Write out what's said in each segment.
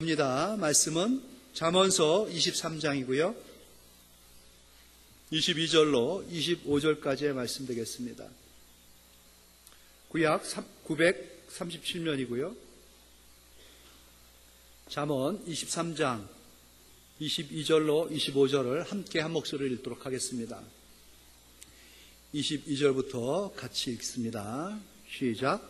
입니다. 말씀은 잠언서 23장이고요. 22절로 25절까지의 말씀 되겠습니다. 구약 937년이고요. 잠언 23장 22절로 25절을 함께 한 목소리를 읽도록 하겠습니다. 22절부터 같이 읽습니다. 시작.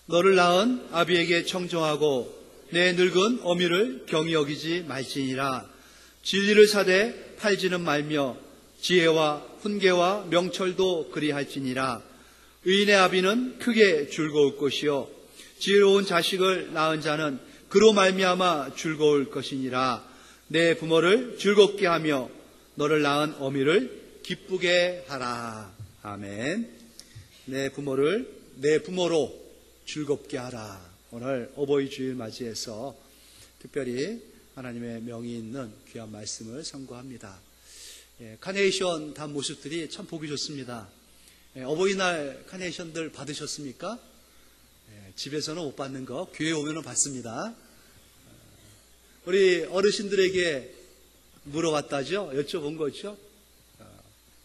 너를 낳은 아비에게 청정하고 내 늙은 어미를 경히 여기지 말지니라. 진리를 사되 팔지는 말며 지혜와 훈계와 명철도 그리할지니라. 의인의 아비는 크게 즐거울 것이요 지혜로운 자식을 낳은 자는 그로 말미암아 즐거울 것이니라. 내 부모를 즐겁게 하며 너를 낳은 어미를 기쁘게 하라. 아멘. 내 부모로 즐겁게 하라. 오늘 어버이 주일 맞이해서 특별히 하나님의 명이 있는 귀한 말씀을 선고합니다. 카네이션 단 모습들이 참 보기 좋습니다. 어버이날 카네이션들 받으셨습니까? 집에서는 못 받는 거 교회 오면 받습니다. 우리 어르신들에게 물어봤다죠? 여쭤본 거죠?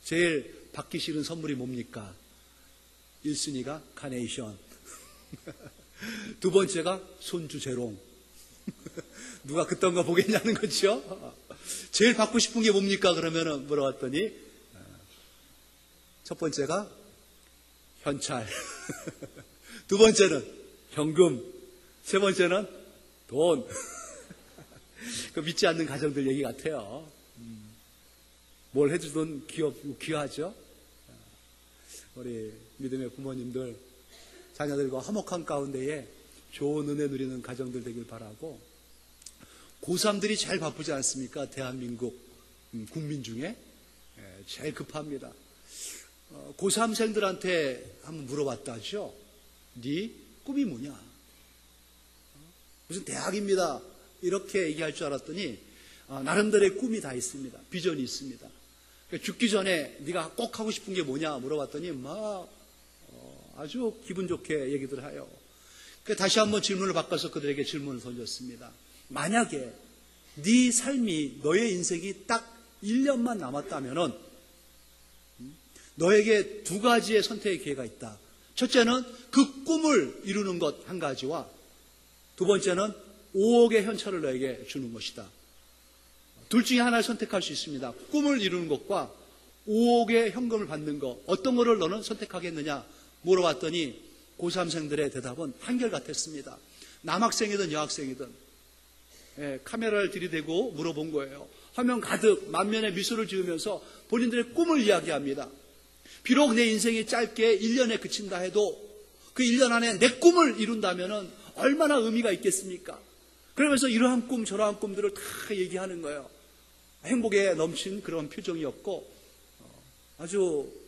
제일 받기 싫은 선물이 뭡니까? 1순위가 카네이션. 두 번째가 손주 재롱. 누가 그딴 거 보겠냐는 거죠. 제일 받고 싶은 게 뭡니까? 그러면 물어봤더니 첫 번째가 현찰, 두 번째는 현금, 세 번째는 돈. 그 믿지 않는 가정들 얘기 같아요. 뭘 해주든 귀하죠. 우리 믿음의 부모님들 자녀들과 화목한 가운데에 좋은 은혜 누리는 가정들 되길 바라고, 고3들이 제일 바쁘지 않습니까? 대한민국 국민 중에 제일 급합니다. 고3생들한테 한번 물어봤다죠. 네 꿈이 뭐냐? 무슨 대학입니다. 이렇게 얘기할 줄 알았더니 나름대로의 꿈이 다 있습니다. 비전이 있습니다. 죽기 전에 네가 꼭 하고 싶은 게 뭐냐 물어봤더니 아주 기분 좋게 얘기들 해요. 다시 한번 질문을 바꿔서 그들에게 질문을 던졌습니다. 만약에 네 삶이, 너의 인생이 딱 1년만 남았다면은 너에게 두 가지의 선택의 기회가 있다. 첫째는 그 꿈을 이루는 것 한 가지와 두 번째는 5억의 현찰을 너에게 주는 것이다. 둘 중에 하나를 선택할 수 있습니다. 꿈을 이루는 것과 5억의 현금을 받는 것, 어떤 거를 너는 선택하겠느냐 물어봤더니 고3생들의 대답은 한결같았습니다. 남학생이든 여학생이든 카메라를 들이대고 물어본 거예요. 화면 가득 만면에 미소를 지으면서 본인들의 꿈을 이야기합니다. 비록 내 인생이 짧게 1년에 그친다 해도 그 1년 안에 내 꿈을 이룬다면 얼마나 의미가 있겠습니까? 그러면서 이러한 꿈 저러한 꿈들을 다 얘기하는 거예요. 행복에 넘친 그런 표정이었고 아주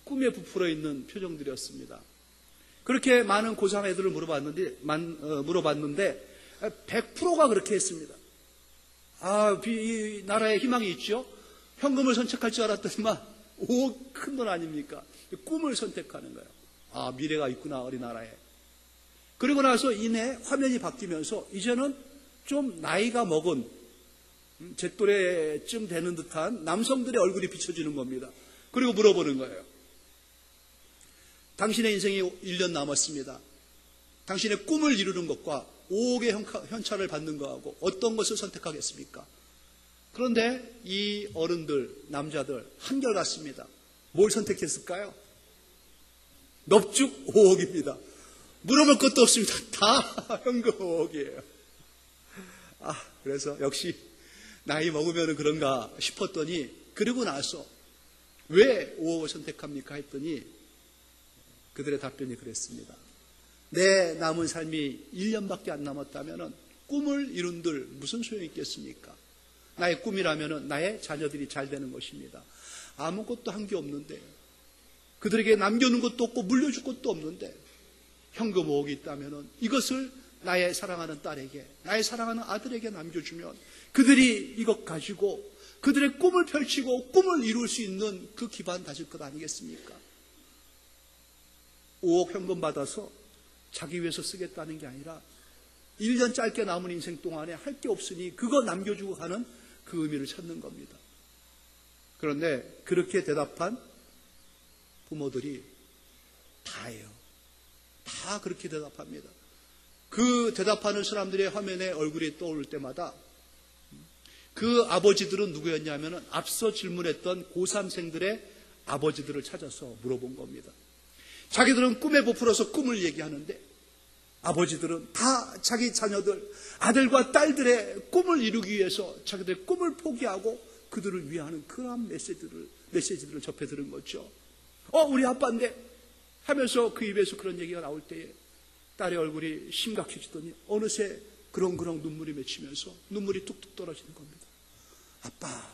꿈에 부풀어 있는 표정들이었습니다. 그렇게 많은 고3 애들을 물어봤는데 100%가 그렇게 했습니다. 이 나라에 희망이 있죠? 현금을 선택할 줄 알았더니만 큰 돈 아닙니까? 꿈을 선택하는 거예요. 미래가 있구나 우리나라에. 그리고 나서 이내 화면이 바뀌면서 이제는 좀 나이가 먹은 제 또래쯤 되는 듯한 남성들의 얼굴이 비춰지는 겁니다. 그리고 물어보는 거예요. 당신의 인생이 1년 남았습니다. 당신의 꿈을 이루는 것과 5억의 현찰을 받는 것하고 어떤 것을 선택하겠습니까? 그런데 이 어른들, 남자들 한결같습니다. 뭘 선택했을까요? 넙죽 5억입니다. 물어볼 것도 없습니다. 다 현금 5억이에요. 그래서 역시 나이 먹으면 그런가 싶었더니, 그리고 나서 왜 5억을 선택합니까? 했더니 그들의 답변이 그랬습니다. 내 남은 삶이 1년밖에 안 남았다면 꿈을 이룬들 무슨 소용이 있겠습니까? 나의 꿈이라면 나의 자녀들이 잘 되는 것입니다. 아무것도 한 게 없는데, 그들에게 남겨놓은 것도 없고 물려줄 것도 없는데 현금 5억이 있다면 이것을 나의 사랑하는 딸에게, 나의 사랑하는 아들에게 남겨주면 그들이 이것 가지고 그들의 꿈을 펼치고 꿈을 이룰 수 있는 그 기반 다질 것 아니겠습니까? 5억 현금 받아서 자기 위해서 쓰겠다는 게 아니라 1년 짧게 남은 인생 동안에 할 게 없으니 그거 남겨주고 가는 그 의미를 찾는 겁니다. 그런데 그렇게 대답한 부모들이 다예요. 다 그렇게 대답합니다. 그 대답하는 사람들의 화면에 얼굴이 떠오를 때마다 그 아버지들은 누구였냐면 앞서 질문했던 고3생들의 아버지들을 찾아서 물어본 겁니다. 자기들은 꿈에 부풀어서 꿈을 얘기하는데 아버지들은 다 자기 자녀들, 아들과 딸들의 꿈을 이루기 위해서 자기들의 꿈을 포기하고 그들을 위하는 그러한 메시지들을 접해 들은 거죠. 우리 아빠인데 하면서 그 입에서 그런 얘기가 나올 때에 딸의 얼굴이 심각해지더니 어느새 그렁그렁 눈물이 맺히면서 눈물이 뚝뚝 떨어지는 겁니다.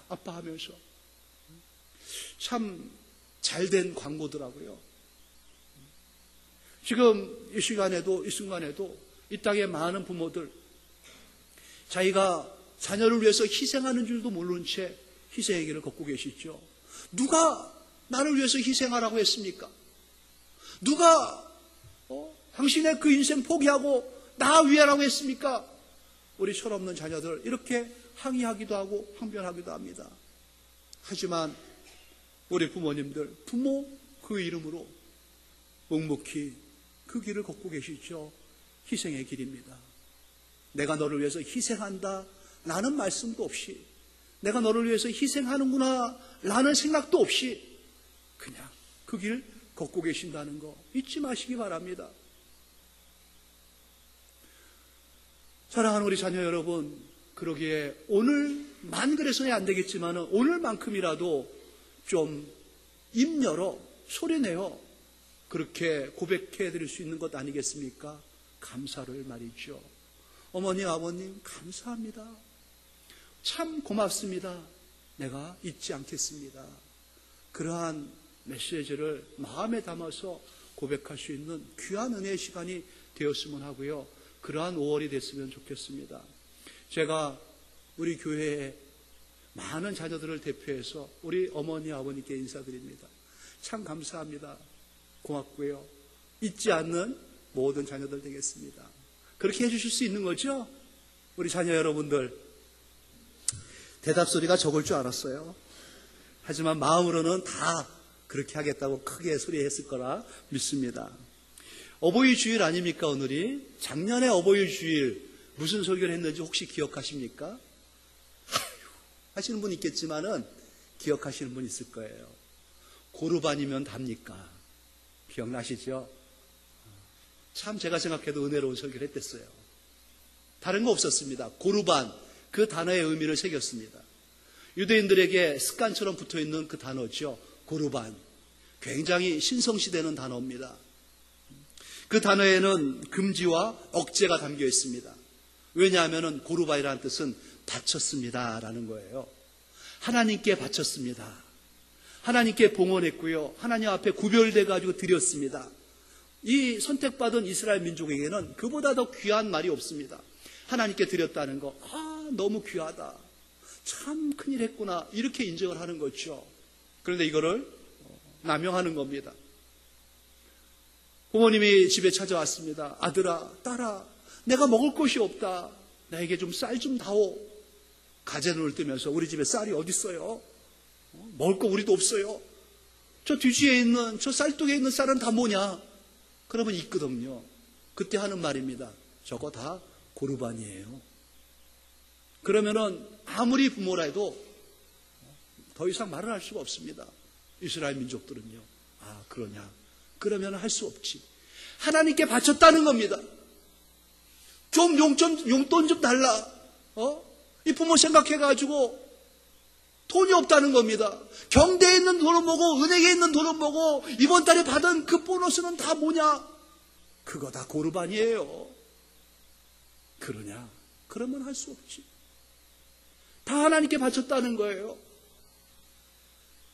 아빠 하면서. 참 잘된 광고더라고요. 지금 이 시간에도, 이 순간에도 이 땅의 많은 부모들, 자기가 자녀를 위해서 희생하는 줄도 모르는 채 희생의 길을 걷고 계시죠. 누가 나를 위해서 희생하라고 했습니까? 누가 당신의 그 인생 포기하고 나 위하라고 했습니까? 우리 철없는 자녀들 이렇게 항의하기도 하고 항변하기도 합니다. 하지만 우리 부모님들, 부모 그 이름으로 묵묵히 그 길을 걷고 계시죠. 희생의 길입니다. 내가 너를 위해서 희생한다 라는 말씀도 없이, 내가 너를 위해서 희생하는구나 라는 생각도 없이 그냥 그 길 걷고 계신다는 거 잊지 마시기 바랍니다. 사랑하는 우리 자녀 여러분, 그러기에 오늘만 그래서야 안 되겠지만 오늘만큼이라도 좀 입 열어 소리내어 그렇게 고백해 드릴 수 있는 것 아니겠습니까? 감사를 말이죠. 어머니, 아버님 감사합니다. 참 고맙습니다. 내가 잊지 않겠습니다. 그러한 메시지를 마음에 담아서 고백할 수 있는 귀한 은혜의 시간이 되었으면 하고요. 그러한 5월이 됐으면 좋겠습니다. 제가 우리 교회에 많은 자녀들을 대표해서 우리 어머니, 아버님께 인사드립니다. 참 감사합니다. 고맙고요. 잊지 않는 모든 자녀들 되겠습니다. 그렇게 해주실 수 있는 거죠? 우리 자녀 여러분들, 대답 소리가 적을 줄 알았어요. 하지만 마음으로는 다 그렇게 하겠다고 크게 소리했을 거라 믿습니다. 어버이 주일 아닙니까, 오늘이? 작년에 어버이 주일 무슨 설교를 했는지 혹시 기억하십니까? 하시는 분 있겠지만은 기억하시는 분 있을 거예요. 고르반이면 답니까? 기억나시죠? 참 제가 생각해도 은혜로운 설교를 했댔어요. 다른 거 없었습니다. 고르반, 그 단어의 의미를 새겼습니다. 유대인들에게 습관처럼 붙어있는 그 단어죠. 고르반. 굉장히 신성시되는 단어입니다. 그 단어에는 금지와 억제가 담겨 있습니다. 왜냐하면 고르반이라는 뜻은 바쳤습니다 라는 거예요. 하나님께 바쳤습니다. 하나님께 봉헌했고요. 하나님 앞에 구별돼 가지고 드렸습니다. 이 선택받은 이스라엘 민족에게는 그보다 더 귀한 말이 없습니다. 하나님께 드렸다는 거, 너무 귀하다. 참 큰일 했구나. 이렇게 인정을 하는 거죠. 그런데 이거를 남용하는 겁니다. 부모님이 집에 찾아왔습니다. 아들아, 딸아, 내가 먹을 것이 없다. 나에게 좀 쌀 좀 다오. 가재눈을 뜨면서 우리 집에 쌀이 어디 있어요? 먹을 거 우리도 없어요. 저 뒤지에 있는, 저 쌀독에 있는 쌀은 다 뭐냐? 그러면 있거든요. 그때 하는 말입니다. 저거 다 고르반이에요. 그러면은 아무리 부모라 해도 더 이상 말을 할 수가 없습니다. 이스라엘 민족들은요. 그러냐? 그러면 할 수 없지. 하나님께 바쳤다는 겁니다. 좀 용돈 좀 달라. 이 부모 생각해가지고 돈이 없다는 겁니다. 경대에 있는 돈은 뭐고 은행에 있는 돈은 뭐고 이번 달에 받은 그 보너스는 다 뭐냐? 그거 다 고르반이에요. 그러냐? 그러면 할 수 없지. 다 하나님께 바쳤다는 거예요.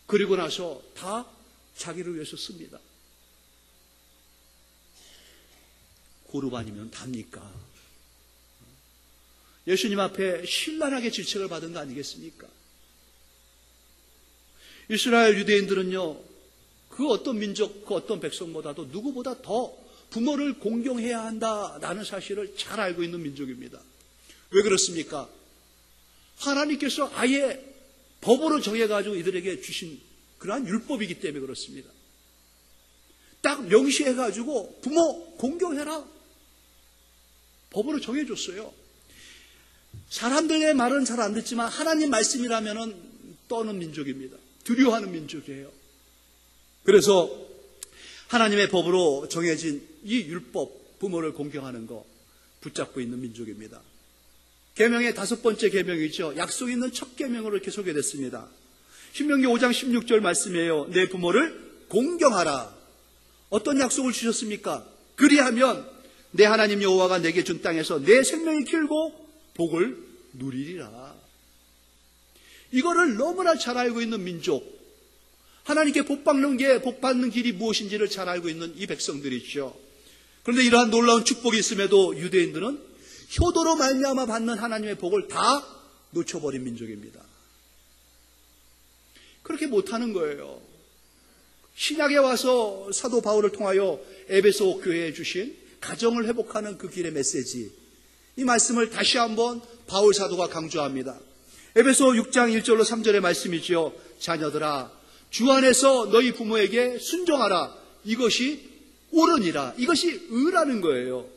그리고 나서 다 자기를 위해서 씁니다. 고르반이면 답니까? 예수님 앞에 신랄하게 질책을 받은 거 아니겠습니까? 이스라엘 유대인들은요, 그 어떤 민족, 그 어떤 백성보다도 누구보다 더 부모를 공경해야 한다라는 사실을 잘 알고 있는 민족입니다. 왜 그렇습니까? 하나님께서 아예 법으로 정해가지고 이들에게 주신 그러한 율법이기 때문에 그렇습니다. 딱 명시해가지고 부모 공경해라. 법으로 정해줬어요. 사람들의 말은 잘 안 듣지만 하나님 말씀이라면은 떠는 민족입니다. 두려워하는 민족이에요. 그래서 하나님의 법으로 정해진 이 율법, 부모를 공경하는 거 붙잡고 있는 민족입니다. 계명의 5번째 계명이죠. 약속 있는 첫 계명으로 이렇게 소개됐습니다. 신명기 5장 16절 말씀이에요. 내 부모를 공경하라. 어떤 약속을 주셨습니까? 그리하면 내 하나님 여호와가 내게 준 땅에서 내 생명이 길고 복을 누리리라. 이거를 너무나 잘 알고 있는 민족, 하나님께 복 받는 길이 무엇인지를 잘 알고 있는 이 백성들이죠. 그런데 이러한 놀라운 축복이 있음에도 유대인들은 효도로 말미암아 받는 하나님의 복을 다 놓쳐버린 민족입니다. 그렇게 못하는 거예요. 신약에 와서 사도 바울을 통하여 에베소 교회에 주신 가정을 회복하는 그 길의 메시지, 이 말씀을 다시 한번 바울 사도가 강조합니다. 에베소 6장 1절로 3절의 말씀이지요. 자녀들아, 주 안에서 너희 부모에게 순종하라. 이것이 옳으니라. 이것이 의라는 거예요.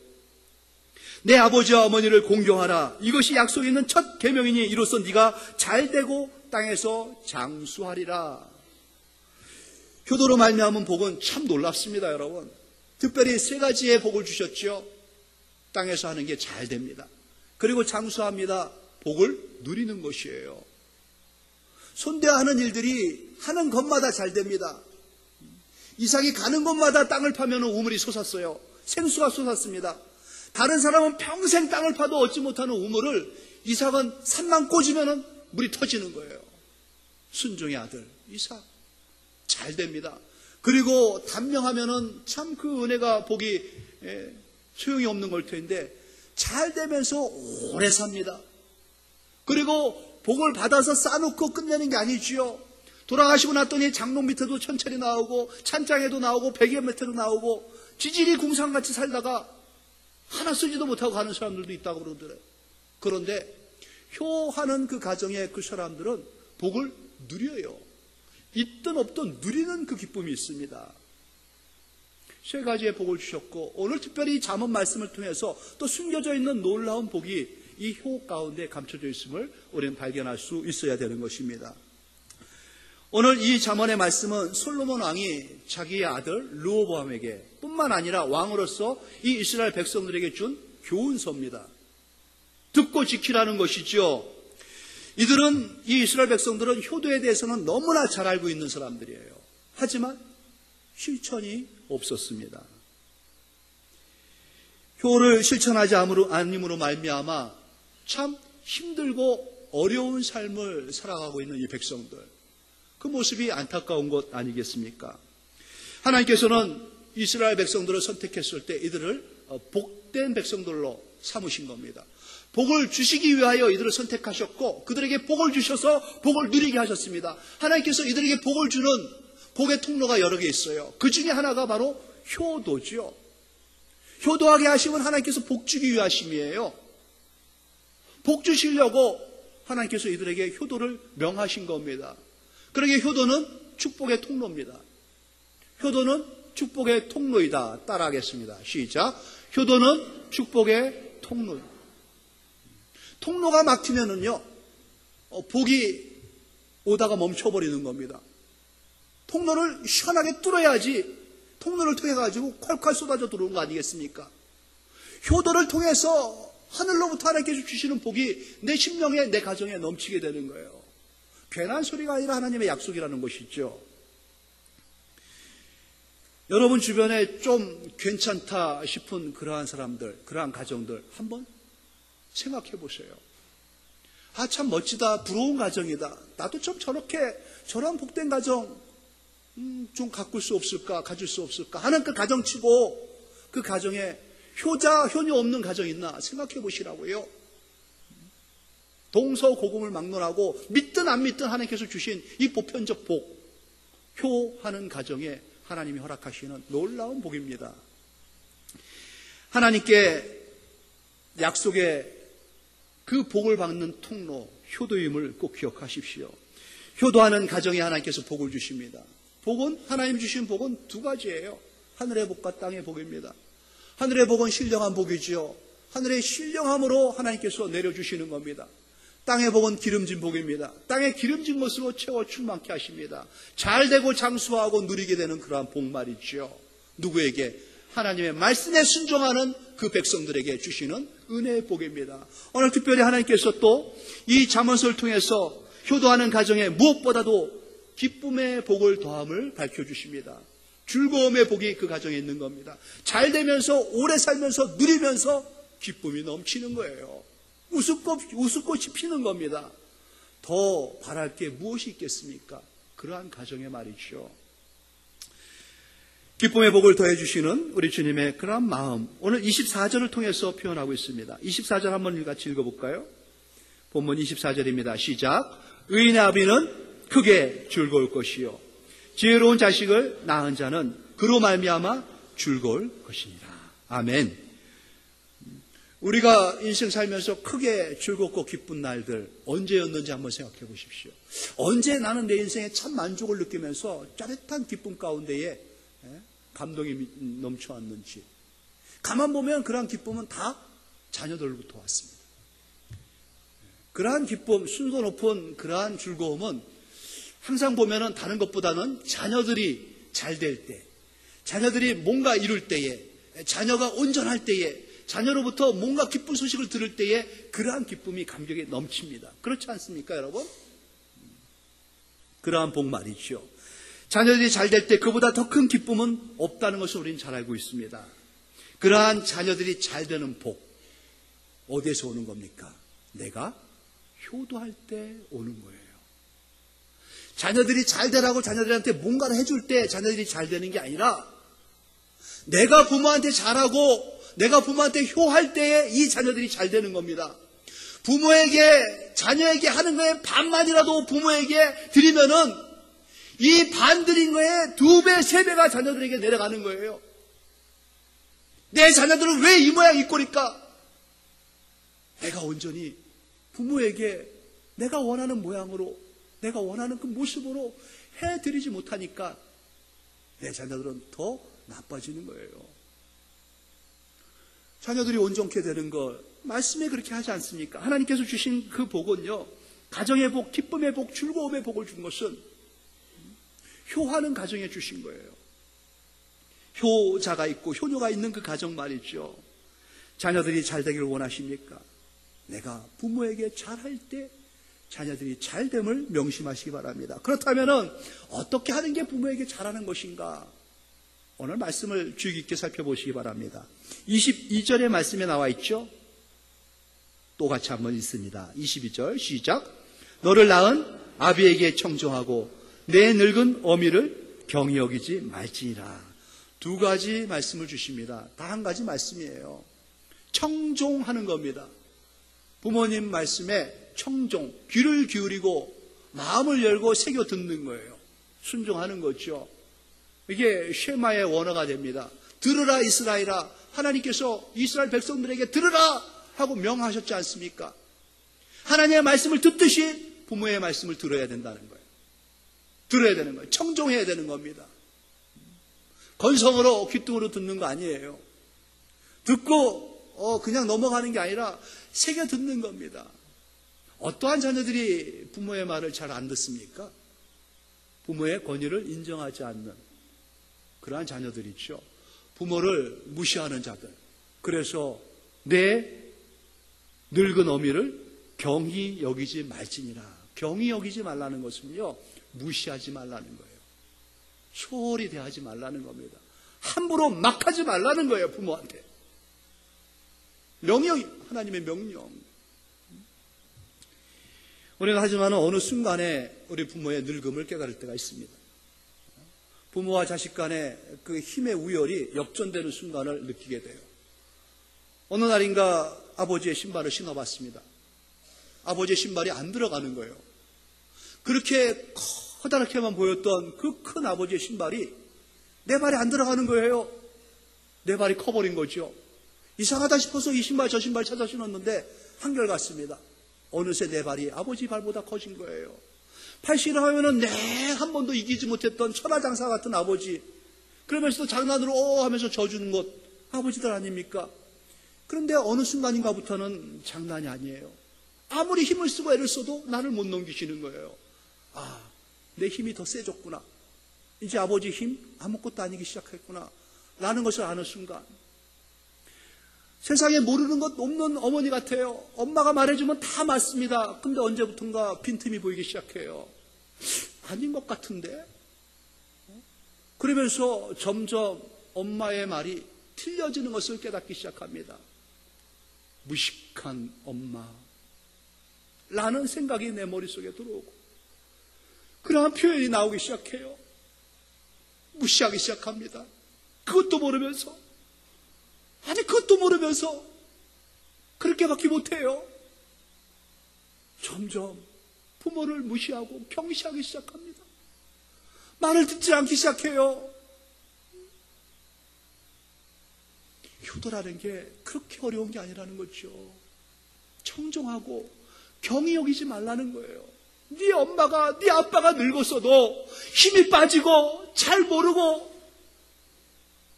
내 아버지와 어머니를 공경하라. 이것이 약속 있는 첫 계명이니 이로써 네가 잘되고 땅에서 장수하리라. 효도로 말미암은 복은 참 놀랍습니다, 여러분. 특별히 3가지의 복을 주셨죠. 땅에서 하는 게 잘 됩니다. 그리고 장수합니다. 복을 누리는 것이에요. 손대하는 일들이 하는 것마다 잘 됩니다. 이삭이 가는 곳마다 땅을 파면 우물이 솟았어요. 생수가 솟았습니다. 다른 사람은 평생 땅을 파도 얻지 못하는 우물을 이삭은 산만 꽂으면 물이 터지는 거예요. 순종의 아들 이삭 잘 됩니다. 그리고 단명하면은 참 그 은혜가 복이 소용이 없는 걸 텐데 잘 되면서 오래 삽니다. 그리고 복을 받아서 쌓아놓고 끝내는 게 아니지요. 돌아가시고 났더니 장롱 밑에도 천천히 나오고 찬장에도 나오고 베개 밑에도 나오고 지질이 궁상같이 살다가 하나 쓰지도 못하고 가는 사람들도 있다고 그러더래요. 그런데 효하는 그 가정의 그 사람들은 복을 누려요. 있든 없든 누리는 그 기쁨이 있습니다. 3가지의 복을 주셨고 오늘 특별히 잠언 말씀을 통해서 또 숨겨져 있는 놀라운 복이 이 효 가운데 감춰져 있음을 우리는 발견할 수 있어야 되는 것입니다. 오늘 이 잠언의 말씀은 솔로몬 왕이 자기의 아들 르호보암에게 뿐만 아니라 왕으로서 이 이스라엘 백성들에게 준 교훈서입니다. 듣고 지키라는 것이죠. 이들은 이 이스라엘 백성들은 효도에 대해서는 너무나 잘 알고 있는 사람들이에요. 하지만 실천이 없었습니다. 효를 실천하지 않음으로 말미암아 참 힘들고 어려운 삶을 살아가고 있는 이 백성들, 그 모습이 안타까운 것 아니겠습니까? 하나님께서는 이스라엘 백성들을 선택했을 때 이들을 복된 백성들로 삼으신 겁니다. 복을 주시기 위하여 이들을 선택하셨고 그들에게 복을 주셔서 복을 누리게 하셨습니다. 하나님께서 이들에게 복을 주는 복의 통로가 여러 개 있어요. 그 중에 하나가 바로 효도죠. 효도하게 하심은 하나님께서 복 주기 위하심이에요. 복 주시려고 하나님께서 이들에게 효도를 명하신 겁니다. 그러기에 효도는 축복의 통로입니다. 효도는 축복의 통로이다. 따라하겠습니다. 시작. 효도는 축복의 통로. 통로가 막히면은요, 복이 오다가 멈춰버리는 겁니다. 통로를 시원하게 뚫어야지 통로를 통해 가지고 콸콸 쏟아져 들어오는 거 아니겠습니까? 효도를 통해서 하늘로부터 하나님께서 주시는 복이 내 심령에, 내 가정에 넘치게 되는 거예요. 괜한 소리가 아니라 하나님의 약속이라는 것이죠. 여러분 주변에 좀 괜찮다 싶은 그러한 사람들, 그러한 가정들 한번 생각해 보세요. 아, 참 멋지다, 부러운 가정이다. 나도 좀 저런 복된 가정 좀 가질 수 없을까 하는 그 가정치고 그 가정에 효녀 없는 가정 있나 생각해 보시라고요. 동서고금을 막론하고 믿든 안 믿든 하나님께서 주신 이 보편적 복, 효하는 가정에 하나님이 허락하시는 놀라운 복입니다. 하나님께 약속의 그 복을 받는 통로, 효도임을 꼭 기억하십시오. 효도하는 가정에 하나님께서 복을 주십니다. 복은, 하나님 주신 복은 두 가지예요. 하늘의 복과 땅의 복입니다. 하늘의 복은 신령한 복이지요. 하늘의 신령함으로 하나님께서 내려주시는 겁니다. 땅의 복은 기름진 복입니다. 땅의 기름진 것으로 채워 충만케 하십니다. 잘되고 장수하고 누리게 되는 그러한 복 말이죠. 누구에게? 하나님의 말씀에 순종하는 그 백성들에게 주시는 은혜의 복입니다. 오늘 특별히 하나님께서 또 이 잠언서를 통해서 효도하는 가정에 무엇보다도 기쁨의 복을 더함을 밝혀주십니다. 즐거움의 복이 그 가정에 있는 겁니다. 잘 되면서 오래 살면서 누리면서 기쁨이 넘치는 거예요. 웃음꽃이 피는 겁니다. 더 바랄 게 무엇이 있겠습니까? 그러한 가정의 말이죠. 기쁨의 복을 더해 주시는 우리 주님의 그러한 마음, 오늘 24절을 통해서 표현하고 있습니다. 24절 한번 같이 읽어볼까요? 본문 24절입니다. 시작. 의인의 아비는 크게 즐거울 것이요 지혜로운 자식을 낳은 자는 그로 말미암아 즐거울 것이니라. 아멘. 우리가 인생 살면서 크게 즐겁고 기쁜 날들 언제였는지 한번 생각해 보십시오. 언제 나는 내 인생에 참 만족을 느끼면서 짜릿한 기쁨 가운데에 감동이 넘쳐왔는지. 가만 보면 그러한 기쁨은 다 자녀들로부터 왔습니다. 그러한 기쁨, 순도 높은 그러한 즐거움은 항상 보면은 다른 것보다는 자녀들이 잘 될 때, 자녀들이 뭔가 이룰 때에, 자녀가 온전할 때에, 자녀로부터 뭔가 기쁜 소식을 들을 때에 그러한 기쁨이 감격에 넘칩니다. 그렇지 않습니까, 여러분? 그러한 복 말이죠. 자녀들이 잘 될 때 그보다 더 큰 기쁨은 없다는 것을 우리는 잘 알고 있습니다. 그러한 자녀들이 잘 되는 복, 어디에서 오는 겁니까? 내가 효도할 때 오는 거예요. 자녀들이 잘 되라고 자녀들한테 뭔가를 해줄 때 자녀들이 잘 되는 게 아니라 내가 부모한테 잘하고 내가 부모한테 효할 때에 이 자녀들이 잘 되는 겁니다. 부모에게, 자녀에게 하는 거에 반만이라도 부모에게 드리면은 이 반 드린 거에 2배, 3배가 자녀들에게 내려가는 거예요. 내 자녀들은 왜 이 모양 이 꼴일까? 내가 온전히 부모에게 내가 원하는 모양으로, 내가 원하는 그 모습으로 해드리지 못하니까 내 자녀들은 더 나빠지는 거예요. 자녀들이 온전케 되는 것, 말씀에 그렇게 하지 않습니까? 하나님께서 주신 그 복은요, 가정의 복, 기쁨의 복, 즐거움의 복을 준 것은 효하는 가정에 주신 거예요. 효자가 있고 효녀가 있는 그 가정 말이죠. 자녀들이 잘 되기를 원하십니까? 내가 부모에게 잘할 때 자녀들이 잘됨을 명심하시기 바랍니다. 그렇다면 어떻게 하는 게 부모에게 잘하는 것인가? 오늘 말씀을 주의 깊게 살펴보시기 바랍니다. 22절의 말씀에 나와 있죠? 또 같이 한번 읽습니다. 22절 시작. 너를 낳은 아비에게 청종하고 내 늙은 어미를 경히 여기지 말지니라. 2가지 말씀을 주십니다. 다 한 가지 말씀이에요. 청종하는 겁니다. 부모님 말씀에 청종, 귀를 기울이고 마음을 열고 새겨 듣는 거예요. 순종하는 거죠. 이게 쉐마의 원어가 됩니다. 들으라 이스라엘아, 하나님께서 이스라엘 백성들에게 들으라 하고 명하셨지 않습니까? 하나님의 말씀을 듣듯이 부모의 말씀을 들어야 된다는 거예요. 들어야 되는 거예요. 청종해야 되는 겁니다. 건성으로 귓등으로 듣는 거 아니에요. 듣고 그냥 넘어가는 게 아니라 새겨 듣는 겁니다. 어떠한 자녀들이 부모의 말을 잘 안 듣습니까? 부모의 권위를 인정하지 않는 그러한 자녀들이 있죠. 부모를 무시하는 자들. 그래서 내 늙은 어미를 경히 여기지 말지니라. 경히 여기지 말라는 것은요, 무시하지 말라는 거예요. 소홀히 대하지 말라는 겁니다. 함부로 막 하지 말라는 거예요, 부모한테. 명령, 하나님의 명령. 우리는 하지만 어느 순간에 우리 부모의 늙음을 깨달을 때가 있습니다. 부모와 자식 간의 그 힘의 우열이 역전되는 순간을 느끼게 돼요. 어느 날인가 아버지의 신발을 신어봤습니다. 아버지의 신발이 안 들어가는 거예요. 그렇게 커다랗게만 보였던 그 큰 아버지의 신발이 내 발에 안 들어가는 거예요. 내 발이 커버린 거죠. 이상하다 싶어서 이 신발 저 신발 찾아 신었는데 한결같습니다. 어느새 내 발이 아버지 발보다 커진 거예요. 80을 하면은 한 번도 이기지 못했던 천하장사 같은 아버지, 그러면서도 장난으로 하면서 져주는 것 아버지들 아닙니까? 그런데 어느 순간인가부터는 장난이 아니에요. 아무리 힘을 쓰고 애를 써도 나를 못 넘기시는 거예요. 아, 내 힘이 더 세졌구나. 이제 아버지 힘 아무것도 아니기 시작했구나 라는 것을 아는 순간, 세상에 모르는 것 없는 어머니 같아요. 엄마가 말해주면 다 맞습니다. 근데 언제부턴가 빈틈이 보이기 시작해요. 아닌 것 같은데? 그러면서 점점 엄마의 말이 틀려지는 것을 깨닫기 시작합니다. 무식한 엄마라는 생각이 내 머릿속에 들어오고, 그러한 표현이 나오기 시작해요. 무시하기 시작합니다. 그것도 모르면서, 그것도 모르면서 그렇게밖에 못해요. 점점 부모를 무시하고 경시하기 시작합니다. 말을 듣지 않기 시작해요. 효도라는 게 그렇게 어려운 게 아니라는 거죠. 청정하고 경히 여기지 말라는 거예요. 네 엄마가, 네 아빠가 늙었어도 힘이 빠지고 잘 모르고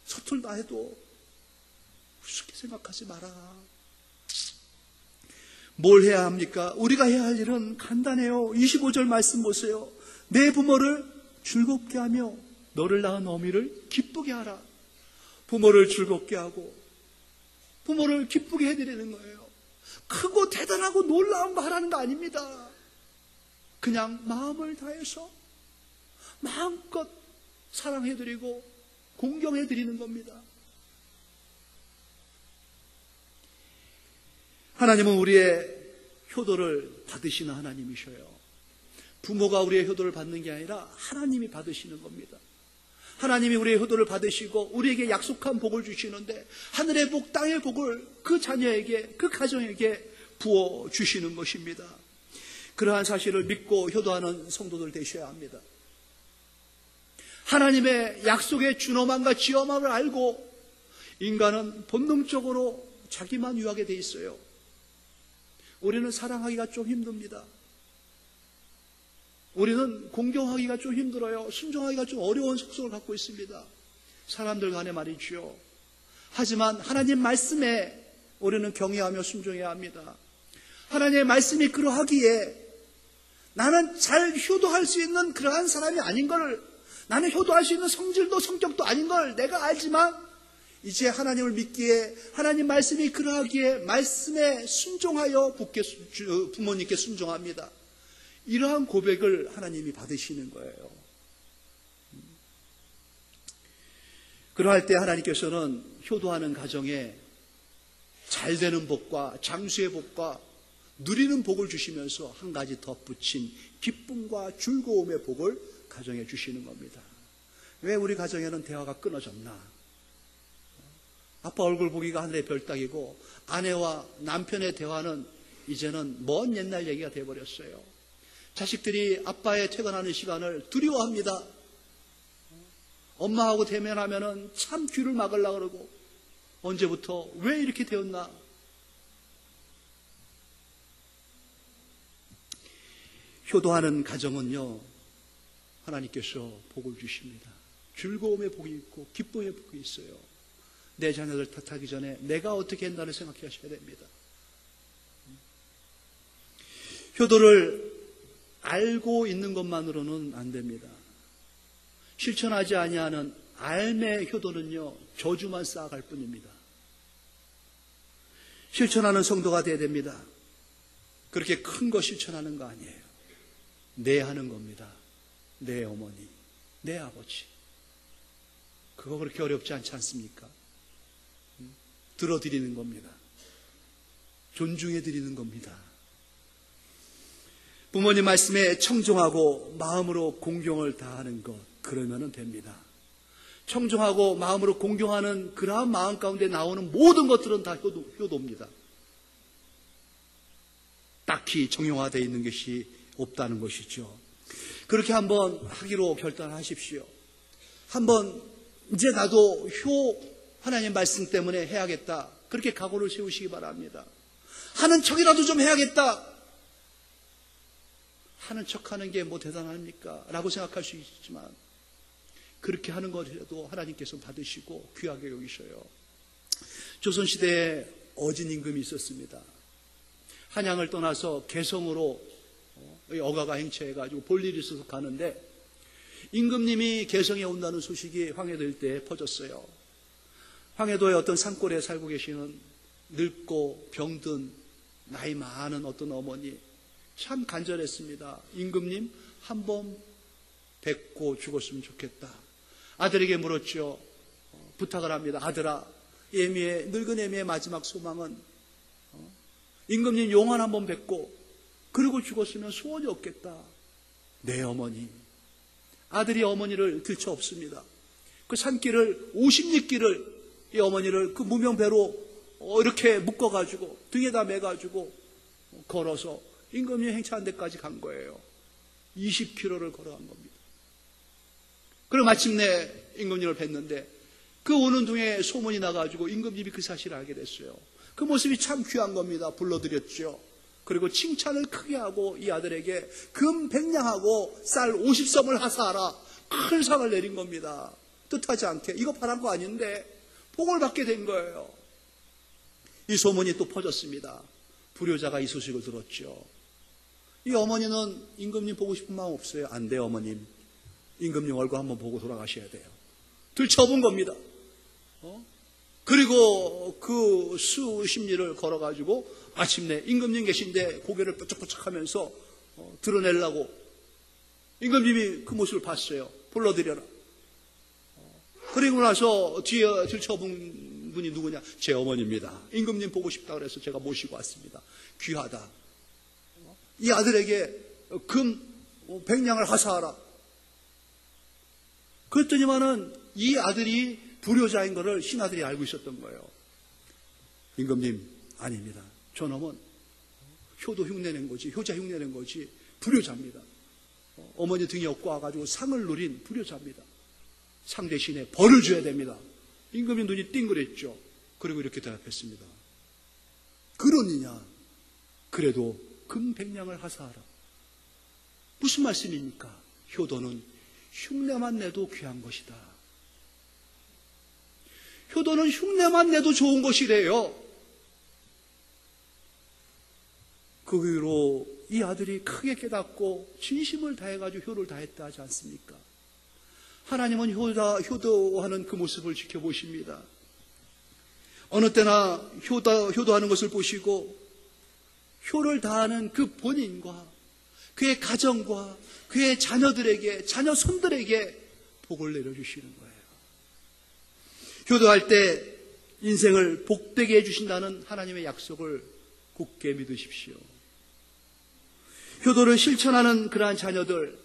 서툴다 해도 우습게 생각하지 마라. 뭘 해야 합니까? 우리가 해야 할 일은 간단해요. 25절 말씀 보세요. 내 부모를 즐겁게 하며 너를 낳은 어미를 기쁘게 하라. 부모를 즐겁게 하고 부모를 기쁘게 해드리는 거예요. 크고 대단하고 놀라운 거 하라는 거 아닙니다. 그냥 마음을 다해서 마음껏 사랑해드리고 공경해드리는 겁니다. 하나님은 우리의 효도를 받으시는 하나님이셔요. 부모가 우리의 효도를 받는 게 아니라 하나님이 받으시는 겁니다. 하나님이 우리의 효도를 받으시고 우리에게 약속한 복을 주시는데, 하늘의 복, 땅의 복을 그 자녀에게, 그 가정에게 부어주시는 것입니다. 그러한 사실을 믿고 효도하는 성도들 되셔야 합니다. 하나님의 약속의 준엄함과 지엄함을 알고 인간은 본능적으로 자기만 위하게 돼 있어요. 우리는 사랑하기가 좀 힘듭니다. 우리는 공경하기가 좀 힘들어요. 순종하기가 좀 어려운 속성을 갖고 있습니다. 사람들 간에 말이죠. 하지만 하나님 말씀에 우리는 경외하며 순종해야 합니다. 하나님의 말씀이 그러하기에 나는 잘 효도할 수 있는 그러한 사람이 아닌 걸, 나는 효도할 수 있는 성질도 성격도 아닌 걸 내가 알지만 이제 하나님을 믿기에, 하나님 말씀이 그러하기에 말씀에 순종하여 부모님께 순종합니다. 이러한 고백을 하나님이 받으시는 거예요. 그러할 때 하나님께서는 효도하는 가정에 잘되는 복과 장수의 복과 누리는 복을 주시면서 한 가지 덧붙인 기쁨과 즐거움의 복을 가정에 주시는 겁니다. 왜 우리 가정에는 대화가 끊어졌나? 아빠 얼굴 보기가 하늘의 별 따기고 아내와 남편의 대화는 이제는 먼 옛날 얘기가 돼버렸어요. 자식들이 아빠의 퇴근하는 시간을 두려워합니다. 엄마하고 대면하면은 참 귀를 막으려고 그러고, 언제부터 왜 이렇게 되었나? 효도하는 가정은요, 하나님께서 복을 주십니다. 즐거움의 복이 있고 기쁨의 복이 있어요. 내 자녀들 탓하기 전에 내가 어떻게 했나를 생각하셔야 됩니다. 효도를 알고 있는 것만으로는 안 됩니다. 실천하지 아니하는 알매 효도는요, 저주만 쌓아갈 뿐입니다. 실천하는 성도가 되어야 됩니다. 그렇게 큰 거 실천하는 거 아니에요. 내 하는 겁니다. 내 어머니, 내 아버지. 그거 그렇게 어렵지 않지 않습니까? 들어드리는 겁니다. 존중해드리는 겁니다. 부모님 말씀에 청종하고 마음으로 공경을 다하는 것, 그러면 됩니다. 청종하고 마음으로 공경하는 그러한 마음 가운데 나오는 모든 것들은 다 효도입니다. 딱히 정형화되어 있는 것이 없다는 것이죠. 그렇게 한번 하기로 결단하십시오. 한번 이제 나도 하나님 말씀 때문에 해야겠다. 그렇게 각오를 세우시기 바랍니다. 하는 척이라도 좀 해야겠다. 하는 척하는 게 뭐 대단합니까? 라고 생각할 수 있지만 그렇게 하는 것이라도 하나님께서 받으시고 귀하게 여기셔요. 조선시대에 어진 임금이 있었습니다. 한양을 떠나서 개성으로 어가가 행차해가지고 볼 일이 있어서 가는데 임금님이 개성에 온다는 소식이 황해도 일대에 퍼졌어요. 황해도의 어떤 산골에 살고 계시는 늙고 병든 나이 많은 어떤 어머니, 참 간절했습니다. 임금님 한 번 뵙고 죽었으면 좋겠다. 아들에게 물었죠. 부탁을 합니다. 아들아, 늙은 애미의 마지막 소망은 임금님 용한 한 번 뵙고 그리고 죽었으면 소원이 없겠다. 네, 어머니. 아들이 어머니를 들쳐업습니다. 그 산길을 50리길을 이 어머니를 그 무명배로 이렇게 묶어가지고 등에다 매가지고 걸어서 임금님 행차한 데까지 간 거예요. 20km를 걸어간 겁니다. 그리고 마침내 임금님을 뵀는데 그 오는 중에 소문이 나가지고 임금님이 그 사실을 알게 됐어요. 그 모습이 참 귀한 겁니다. 불러드렸죠. 그리고 칭찬을 크게 하고 이 아들에게 금 100냥하고 쌀 50섬을 하사하라. 큰 상을 내린 겁니다. 뜻하지 않게. 이거 바란 거 아닌데 복을 받게 된 거예요. 이 소문이 또 퍼졌습니다. 불효자가 이 소식을 들었죠. 이 어머니는 임금님 보고 싶은 마음 없어요. 안 돼요, 어머님. 임금님 얼굴 한번 보고 돌아가셔야 돼요. 들쳐본 겁니다. 그리고 그 수십리를 걸어가지고 마침내 임금님 계신데 고개를 뾰족뾰족 하면서 드러내려고 임금님이 그 모습을 봤어요. 불러드려라. 그리고 나서 뒤에 들쳐본 분이 누구냐? 제 어머니입니다. 임금님 보고 싶다 그래서 제가 모시고 왔습니다. 귀하다. 이 아들에게 금 100냥을 하사하라. 그랬더니만은 이 아들이 불효자인 것을 신하들이 알고 있었던 거예요. 임금님, 아닙니다. 저놈은 효도 흉내낸 거지, 효자 흉내낸 거지, 불효자입니다. 어머니 등에 업고 와가지고 상을 누린 불효자입니다. 상 대신에 벌을 줘야 됩니다. 임금이 눈이 띵그랬죠. 그리고 이렇게 대답했습니다. 그러느냐? 그래도 금 100냥을 하사하라. 무슨 말씀입니까? 효도는 흉내만 내도 귀한 것이다. 효도는 흉내만 내도 좋은 것이래요. 그 후로 이 아들이 크게 깨닫고 진심을 다해가지고 효를 다했다 하지 않습니까? 하나님은 효도하는 그 모습을 지켜보십니다. 어느 때나 효도하는 것을 보시고 효를 다하는 그 본인과 그의 가정과 그의 자녀들에게, 자녀 손들에게 복을 내려주시는 거예요. 효도할 때 인생을 복되게 해주신다는 하나님의 약속을 굳게 믿으십시오. 효도를 실천하는 그러한 자녀들,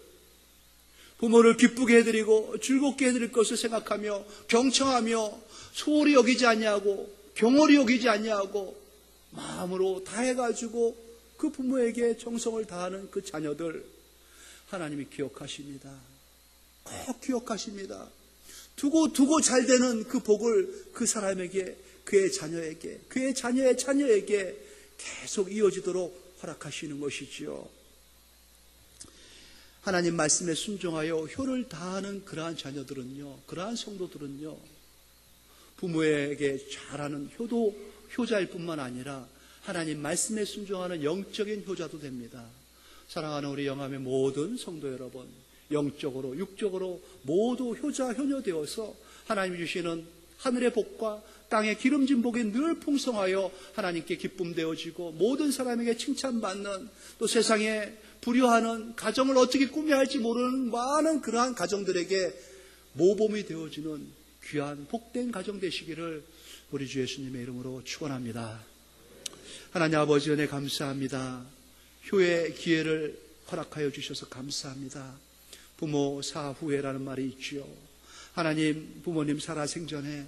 부모를 기쁘게 해드리고 즐겁게 해드릴 것을 생각하며 경청하며 소홀히 여기지 않냐고, 경홀히 여기지 않냐고 마음으로 다해가지고 그 부모에게 정성을 다하는 그 자녀들, 하나님이 기억하십니다. 꼭 기억하십니다. 두고 잘 되는 그 복을 그 사람에게, 그의 자녀에게, 그의 자녀의 자녀에게 계속 이어지도록 허락하시는 것이지요. 하나님 말씀에 순종하여 효를 다하는 그러한 자녀들은요, 그러한 성도들은요, 부모에게 잘하는 효자일 뿐만 아니라 하나님 말씀에 순종하는 영적인 효자도 됩니다. 사랑하는 우리 영암의 모든 성도 여러분, 영적으로 육적으로 모두 효자 효녀 되어서 하나님이 주시는 하늘의 복과 땅의 기름진 복이 늘 풍성하여 하나님께 기쁨 되어지고 모든 사람에게 칭찬받는, 또 세상에 불효하는 가정을 어떻게 꾸며야 할지 모르는 많은 그러한 가정들에게 모범이 되어지는 귀한 복된 가정 되시기를 우리 주 예수님의 이름으로 축원합니다. 하나님 아버지 은혜 감사합니다. 효의 기회를 허락하여 주셔서 감사합니다. 부모 사후회라는 말이 있지요. 하나님, 부모님 살아생전에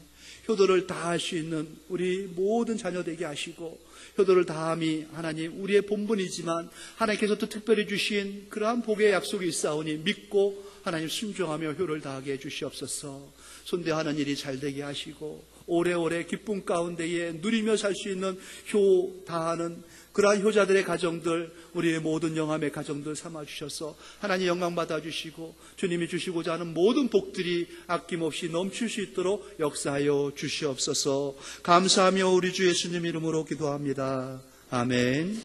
효도를 다할 수 있는 우리 모든 자녀 되게 하시고, 효도를 다함이 하나님 우리의 본분이지만 하나님께서 또 특별히 주신 그러한 복의 약속이 있사오니 믿고 하나님 순종하며 효를 다하게 해 주시옵소서. 손대하는 일이 잘 되게 하시고 오래오래 기쁨 가운데에 누리며 살 수 있는 효 다하는 그러한 효자들의 가정들, 우리의 모든 영함의 가정들 삼아주셔서 하나님 영광 받아주시고 주님이 주시고자 하는 모든 복들이 아낌없이 넘칠 수 있도록 역사하여 주시옵소서. 감사하며 우리 주 예수님 이름으로 기도합니다. 아멘.